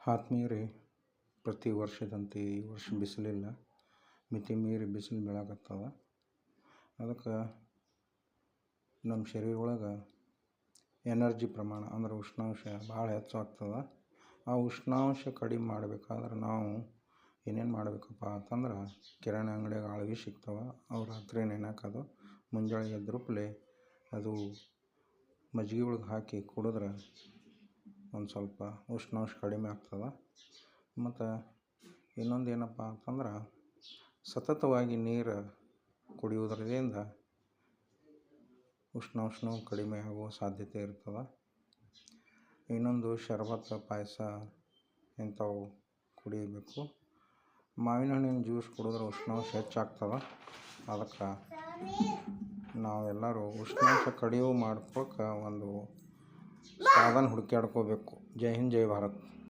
ಆತ್ಮೀಯರೇ, ಪ್ರತಿ ವರ್ಷದಂತೆ ಈ ವರ್ಷ ಬಿಸಿಲಿಲ್ಲ, ಮಿತಿ ಮೀರಿ ಬಿಸಿಲು ಬೀಳಾಕತ್ತದ. ಅದಕ್ಕೆ ನಮ್ಮ ಶರೀರ ಒಳಗೆ ಎನರ್ಜಿ ಪ್ರಮಾಣ ಅಂದ್ರೆ ಉಷ್ಣಾಂಶ ಭಾಳ ಹೆಚ್ಚಾಗ್ತದೆ. ಆ ಉಷ್ಣಾಂಶ ಕಡಿಮೆ ಮಾಡಬೇಕಾದ್ರೆ ನಾವು ಏನೇನು ಮಾಡಬೇಕಪ್ಪ ಅಂತಂದ್ರೆ, ಕಿರಾಣಿ ಅಂಗಡಿಯಾಗ ಆಳ್ವಿ ಸಿಗ್ತವೆ, ಅವು ರಾತ್ರಿ ನೆನೆಹಾಕೋದು, ಮುಂಜಾನೆ ಎದ್ರುಪ್ಲೆ ಅದು ಮಜ್ಜಿಗೆ ಒಳಗೆ ಹಾಕಿ ಕುಡಿದ್ರೆ ಒಂದು ಸ್ವಲ್ಪ ಉಷ್ಣಾಂಶ ಕಡಿಮೆ ಆಗ್ತದೆ. ಮತ್ತು ಇನ್ನೊಂದು ಏನಪ್ಪ ಅಂತಂದ್ರೆ, ಸತತವಾಗಿ ನೀರು ಕುಡಿಯೋದ್ರಿಂದ ಉಷ್ಣಾಂಶನೂ ಕಡಿಮೆ ಆಗುವ ಸಾಧ್ಯತೆ ಇರ್ತದೆ. ಇನ್ನೊಂದು ಶರಬತ್ತು, ಪಾಯಸ ಇಂಥವು ಕುಡಿಯಬೇಕು. ಮಾವಿನ ಹಣ್ಣಿನ ಜ್ಯೂಸ್ ಕುಡಿದ್ರೆ ಉಷ್ಣಾಂಶ ಹೆಚ್ಚಾಗ್ತದೆ. ಅದಕ್ಕೆ ನಾವೆಲ್ಲರೂ ಉಷ್ಣಾಂಶ ಕಡಿಮೆ ಮಾಡ್ಕೊಳಕ್ಕೆ ಒಂದು ಸಾಧನ ಹುಡುಕ್ಯಾಡ್ಕೋಬೇಕು. ಜೈ ಹಿಂದ್, ಜೈ ಭಾರತ್.